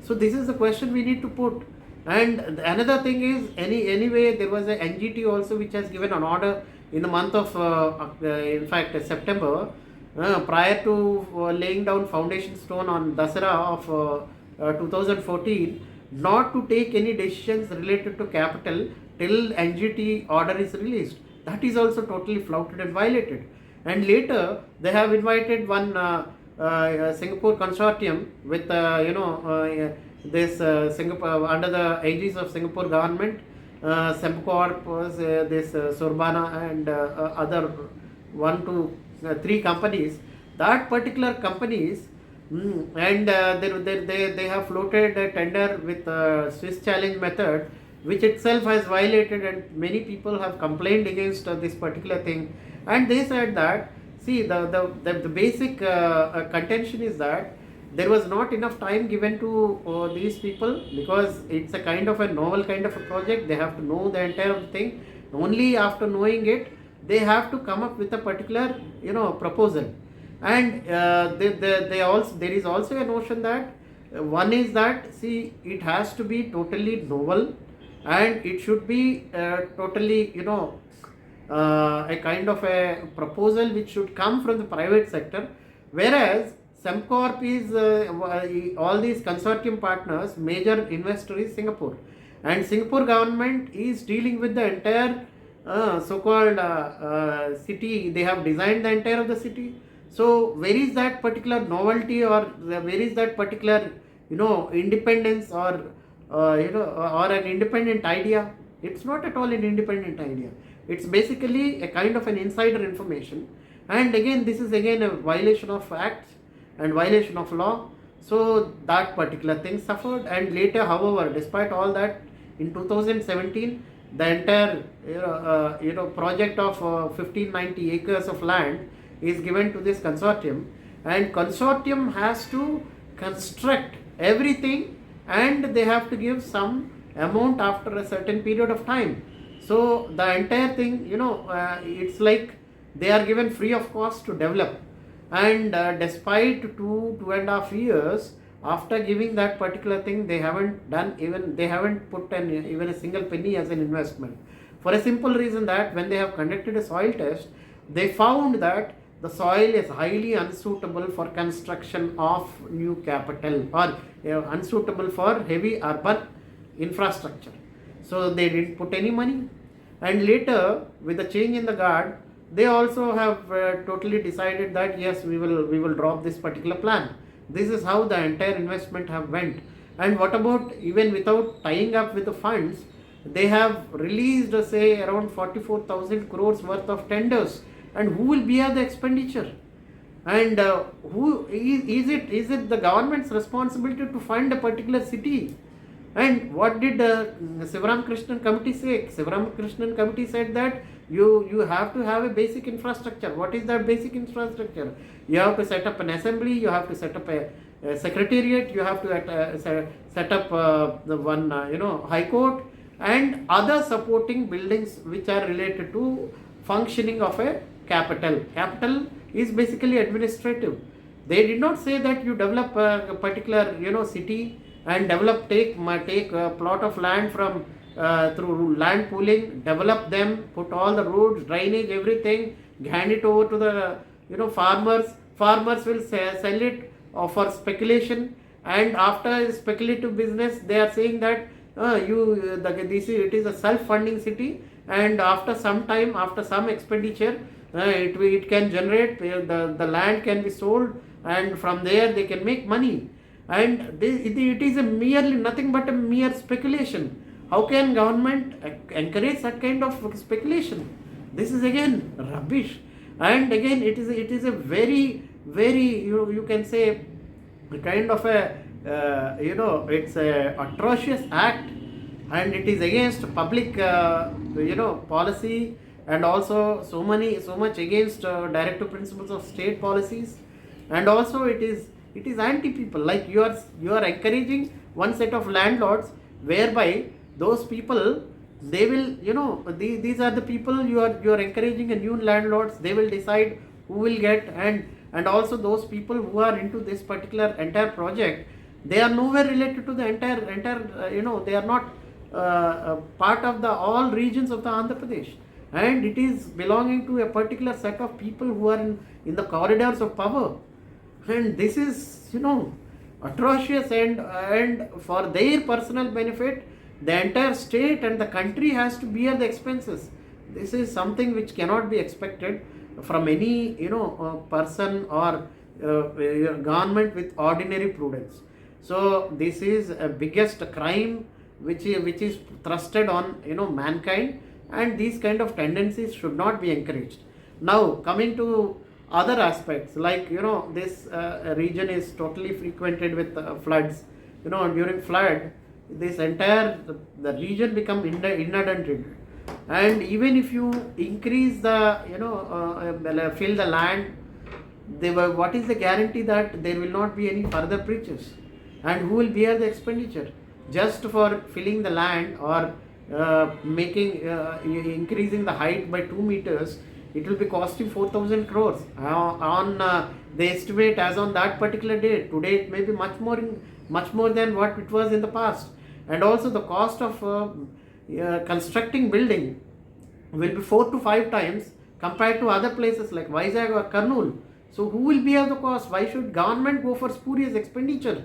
So this is the question we need to put. And another thing is, anyway, there was a NGT also which has given an order in the month of in fact September, prior to laying down foundation stone on Dasara of 2014, not to take any decisions related to capital till NGT order is released. That is also totally flouted and violated. And later they have invited one Singapore consortium with this Singapore under the aegis of Singapore government, Sembcorp, this Surbana and other 1 to 3 companies. That particular companies, and they have floated a tender with Swiss challenge method, which itself has violated, and many people have complained against this particular thing. And they said that, see, the basic contention is that there was not enough time given to these people, because it's a kind of a novel kind of a project. They have to know the entire thing. Only after knowing it, they have to come up with a particular, you know, proposal. And they also, there is also a notion that one is that, see, it has to be totally novel, and it should be totally, you know, a kind of a proposal which should come from the private sector, whereas Sembcorp is all these consortium partners, major investor is Singapore, and Singapore government is dealing with the entire so-called city. They have designed the entire of the city. So where is that particular novelty, or where is that particular, you know, independence, or or an independent idea? It's not at all an independent idea. It's basically a kind of an insider information. And again, this is again a violation of acts and violation of law. So that particular thing suffered. And later, however, despite all that, in 2017, the entire project of 1590 acres of land is given to this consortium, and consortium has to construct everything, and they have to give some amount after a certain period of time. So the entire thing, it's like they are given free of cost to develop. And despite 2.5 years after giving that particular thing, they haven't put even a single penny as an investment, for a simple reason that when they have conducted a soil test, they found that the soil is highly unsuitable for construction of new capital, or unsuitable for heavy urban infrastructure. So they didn't put any money. And later, with the change in the guard, they also have totally decided that yes, we will drop this particular plan. This is how the entire investment have went. And what about, even without tying up with the funds, they have released say around 44,000 crores worth of tenders. And who will bear the expenditure? And who is it? Is it the government's responsibility to fund a particular city? And what did Sivaram Krishnan committee say? Sivaram Krishnan committee said that you have to have a basic infrastructure. What is that basic infrastructure? You have to set up an assembly, you have to set up a secretariat, you have to set up the one high court, and other supporting buildings which are related to functioning of a capital. Capital is basically administrative. They did not say that you develop a particular city and take a plot of land from through land pooling, develop them, put all the roads, drainage, everything, hand it over to the farmers. Farmers will sell it for speculation, and after speculative business, they are saying that it is a self-funding city, and after some time, after some expenditure, it can generate, the land can be sold, and from there they can make money. And it is merely nothing but a mere speculation. How can government encourage that kind of speculation? This is again rubbish. And again, it is a very very, you can say, kind of a it's a atrocious act, and it is against public policy, and also so much against directive principles of state policies, and also it is anti people. Like you are encouraging one set of landlords, whereby those people, they will, these are the people you are encouraging, a new landlords, they will decide who will get. And also those people who are into this particular entire project, they are nowhere related to the entire they are not part of the all regions of the Andhra Pradesh, and it is belonging to a particular set of people who are in the corridors of power. And this is, atrocious, and for their personal benefit, the entire state and the country has to bear the expenses. This is something which cannot be expected from any person or government with ordinary prudence. So this is a biggest crime which is thrusted on mankind, and these kind of tendencies should not be encouraged. Now coming to other aspects, like this region is totally frequented with floods. During flood, this entire the region become inundated, and even if you increase the fill the land, what is the guarantee that there will not be any further breaches, and who will bear the expenditure just for filling the land, or making increasing the height by 2 meters? It will be costing 4,000 crores on the estimate as on that particular date. Today it may be much more than what it was in the past. And also the cost of constructing building will be 4 to 5 times compared to other places like Vizag or Kurnool. So who will bear the cost? Why should government go for spurious expenditure,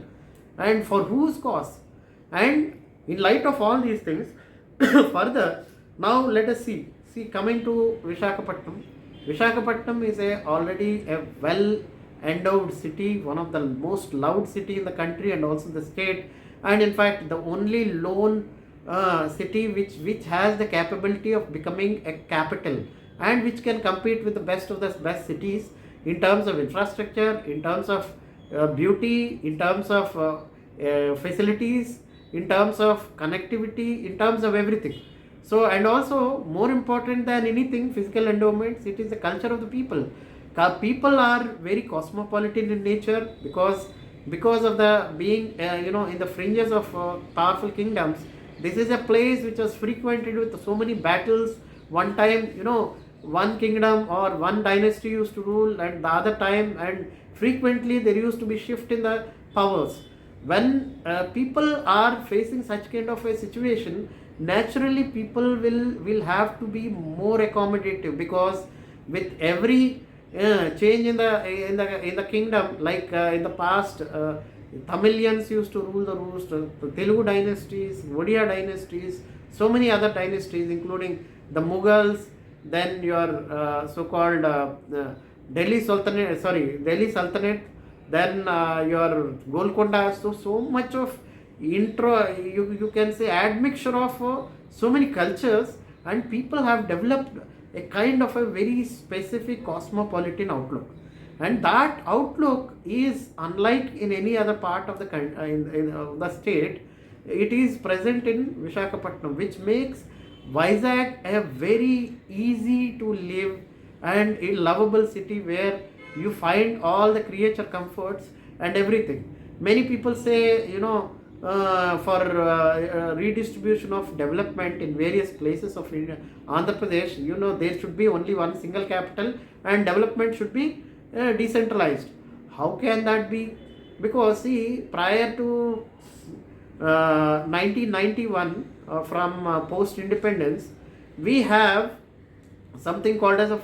and for whose cost? And in light of all these things, further, now let us see coming to Visakhapatnam. Visakhapatnam is already a well endowed city, one of the most loved city in the country and also the state, and in fact the only lone city which has the capability of becoming a capital, and which can compete with the best of the best cities in terms of infrastructure, in terms of beauty, in terms of facilities, in terms of connectivity, in terms of everything. So, and also more important than anything, physical endowments, it is the culture of the people. People are very cosmopolitan in nature, because of the being in the fringes of powerful kingdoms. This is a place which was frequented with so many battles. One time, one kingdom or one dynasty used to rule, and the other time, and frequently there used to be shift in the powers. When people are facing such kind of a situation, naturally people will have to be more accommodative, because with every change in the kingdom, like in the past, Tamilians used to rule the roost, Telugu dynasties, Odia dynasties, so many other dynasties, including the Mughals, then your so-called Delhi Sultanate, then your Golconda. So much of you can say admixture of so many cultures, and people have developed a kind of a very specific cosmopolitan outlook, and that outlook is unlike in any other part of the in the state. It is present in Visakhapatnam, which makes Vizag a very easy to live and a lovable city, where you find all the creature comforts and everything. Many people say, for redistribution of development in various places of India, Andhra Pradesh, there should be only one single capital, and development should be decentralized. How can that be? Because see, prior to 1991, from post-independence, we have something called as a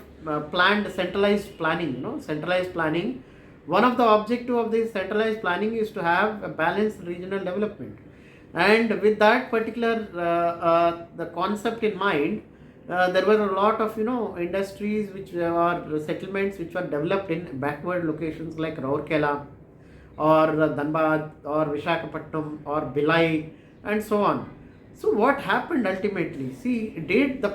planned centralized planning. Centralized planning. One of the objective of this centralized planning is to have a balanced regional development, and with that particular the concept in mind, there were a lot of industries which are settlements which were developed in backward locations like Rourkela or Dhanbad or Visakhapatnam or Bhilai and so on. So what happened ultimately? See, did the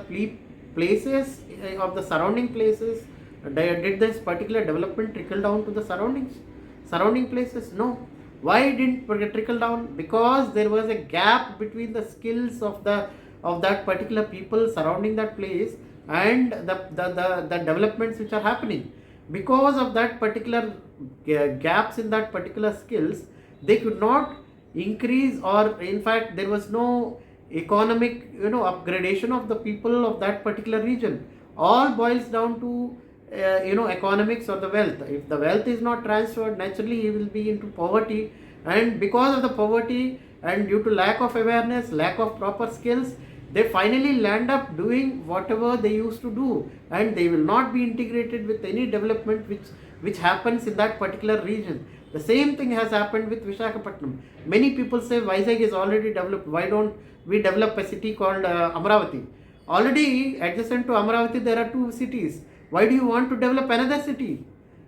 places of the surrounding places Did this particular development trickle down to the surrounding places? No. Why didn't it trickle down? Because there was a gap between the skills of that particular people surrounding that place and the developments which are happening. Because of that particular gaps in that particular skills, they could not increase, or in fact there was no economic upgradation of the people of that particular region. All boils down to economics or the wealth. If the wealth is not transferred, naturally he will be into poverty, and because of the poverty and due to lack of awareness, lack of proper skills, they finally land up doing whatever they used to do, and they will not be integrated with any development which happens in that particular region. The same thing has happened with Vishakhapatnam. Many people say Vizag is already developed. Why don't we develop a city called Amaravati? Already adjacent to Amaravati there are two cities. Why do you want to develop another city?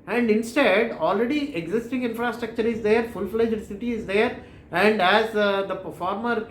And instead, already existing infrastructure is there, full-fledged city is there, and as the former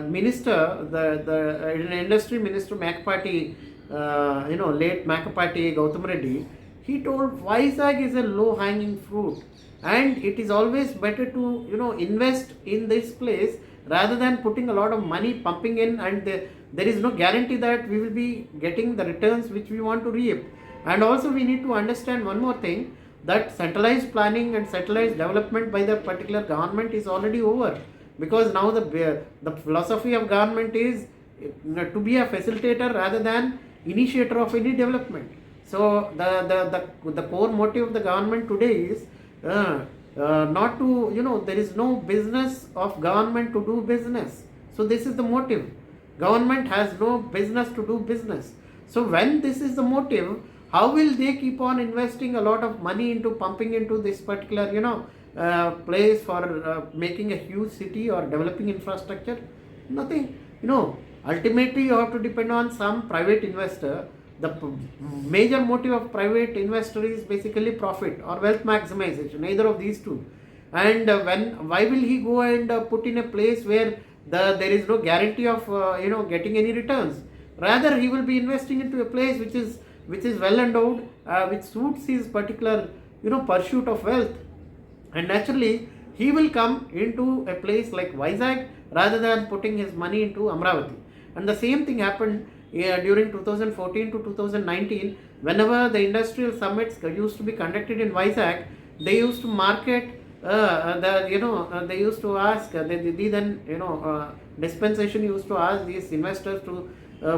minister, the industry minister Makapati, late Makapati Gautam Reddy, he told Vizag is a low-hanging fruit, and it is always better to invest in this place rather than putting a lot of money pumping in, and there is no guarantee that we will be getting the returns which we want to reap. And also we need to understand one more thing, that centralized planning and centralized development by the particular government is already over, because now the philosophy of government is to be a facilitator rather than initiator of any development. So the core motive of the government today is not to there is no business of government to do business. So this is the motive. Government has no business to do business. So when this is the motive, how will they keep on investing a lot of money into pumping into this particular place for making a huge city or developing infrastructure? Nothing. Ultimately you have to depend on some private investor. The major motive of private investor is basically profit or wealth maximization, either of these two. And why will he go and put in a place where there is no guarantee of getting any returns? Rather, he will be investing into a place which is well endowed, which suits his particular pursuit of wealth, and naturally he will come into a place like Vizag rather than putting his money into Amaravati. And the same thing happened during 2014 to 2019, whenever the industrial summits used to be conducted in Vizag, they used to market they used to ask dispensation used to ask these investors to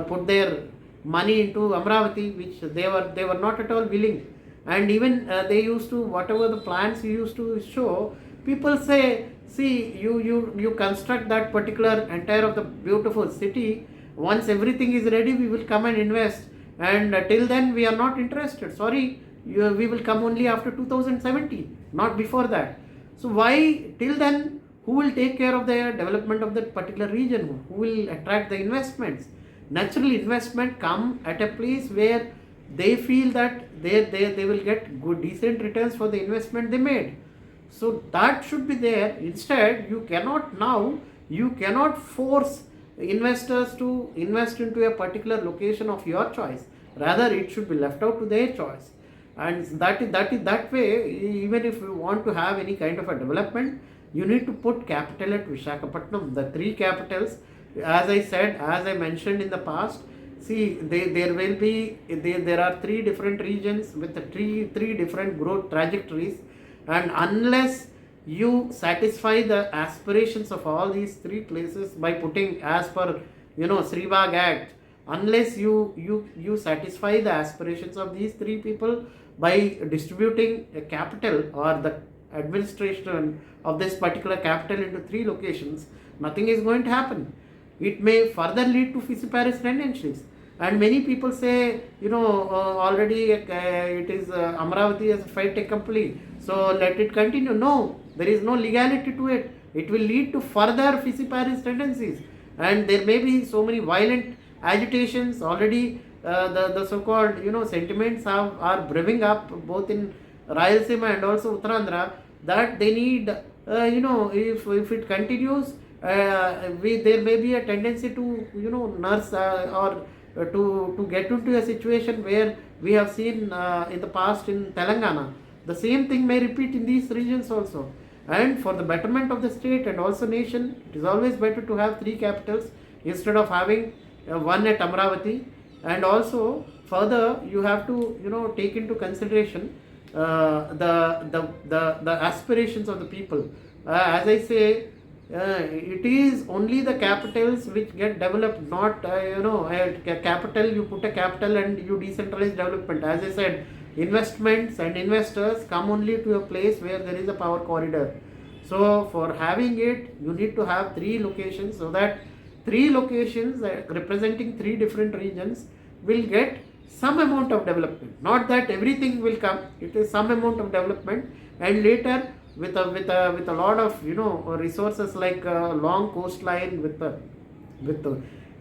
put their money into Amaravati, which they were not at all willing. And even they used to, whatever the plans you used to show, people say, see, you construct that particular entire of the beautiful city. Once everything is ready, we will come and invest, and till then we are not interested. Sorry, we will come only after 2070, not before that. So why till then? Who will take care of the development of that particular region? Who will attract the investments? Naturally, investment come at a place where they feel that they will get good decent returns for the investment they made. So that should be there. Instead, you cannot force investors to invest into a particular location of your choice. Rather, it should be left out to their choice. And that way, even if you want to have any kind of a development, you need to put capital at Vishakhapatnam. The three capitals, as I mentioned in the past, see, there are three different regions with three different growth trajectories, and unless you satisfy the aspirations of all these three places by putting, as per Sribag Act, unless you satisfy the aspirations of these three people by distributing a capital or the administration of this particular capital into three locations, nothing is going to happen. It may further lead to Fissiparis tendencies. And many people say, already it is Amaravati as a fight complete, so let it continue. No, there is no legality to it. It will lead to further Fissiparis tendencies, and there may be so many violent agitations already. The so-called sentiments are brewing up both in Rayalaseema and also Uttarandhra, that they need if it continues, there may be a tendency to nurse or to get into a situation where we have seen in the past in Telangana. The same thing may repeat in these regions also. And for the betterment of the state and also nation, it is always better to have three capitals instead of having one at Amaravati. And also further, you have to take into consideration the aspirations of the people. As I say, it is only the capitals which get developed, not a capital. You put a capital and you decentralize development. As I said, investments and investors come only to a place where there is a power corridor. So for having it, you need to have three locations, so that three locations representing three different regions will get some amount of development. Not that everything will come, it is some amount of development, and later with a lot of resources like long coastline with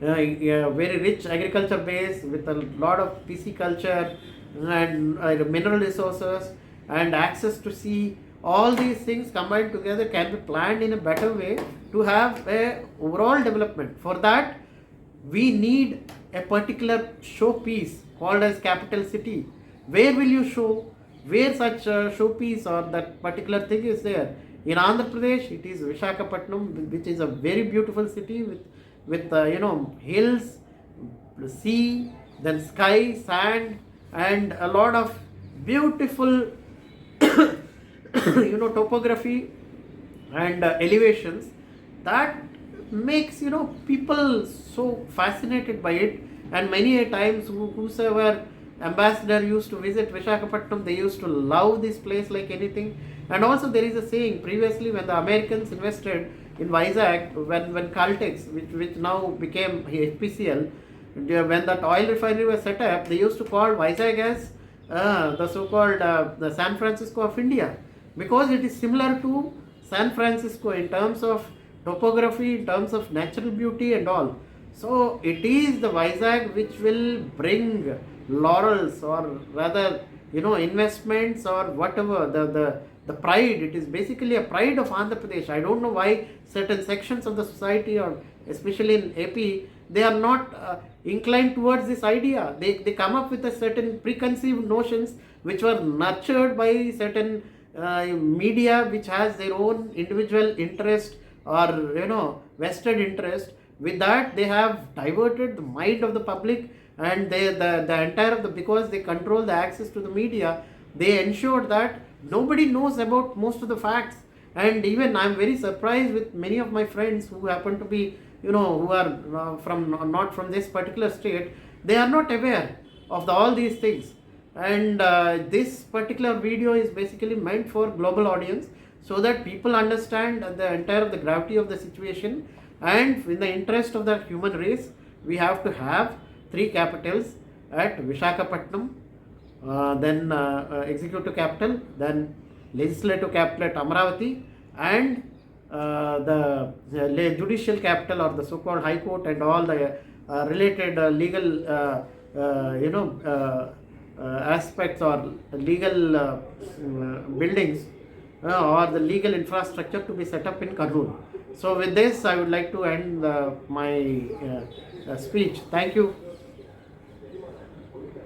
very rich agriculture base, with a lot of pisciculture and mineral resources and access to sea. All these things combined together can be planned in a better way to have a overall development. For that, we need a particular showpiece called as capital city. Where will you show? Where such showpiece or that particular thing is there? In Andhra Pradesh, it is Vishakhapatnam, which is a very beautiful city with hills, sea, then sky, sand, and a lot of beautiful topography and elevations that makes people so fascinated by it. And many a times whosoever ambassador used to visit Vishakhapatnam, they used to love this place like anything. And also there is a saying, previously when the Americans invested in Vizag, when Caltex, which now became HPCL, when that oil refinery was set up, they used to call Vizag as the so-called the San Francisco of India, because it is similar to San Francisco in terms of topography, in terms of natural beauty and all. So it is the Vizag which will bring laurels, or rather investments, or whatever, the pride. It is basically a pride of Andhra Pradesh. I don't know why certain sections of the society, or especially in AP, they are not inclined towards this idea. They come up with a certain preconceived notions which were nurtured by certain media which has their own individual interest or vested interest. With that, they have diverted the mind of the public, and the entire of the, because they control the access to the media, they ensure that nobody knows about most of the facts. And even I'm very surprised with many of my friends who happen to be who are from not from this particular state. They are not aware of all these things. And this particular video is basically meant for global audience, so that people understand the entire of the gravity of the situation. And in the interest of the human race, we have to have three capitals at Vishakhapatnam, then executive capital, then legislative capital at Amaravati, and the judicial capital, or the so-called High Court, and all the related legal aspects or legal buildings or the legal infrastructure to be set up in Karnool. So with this, I would like to end my speech. Thank you.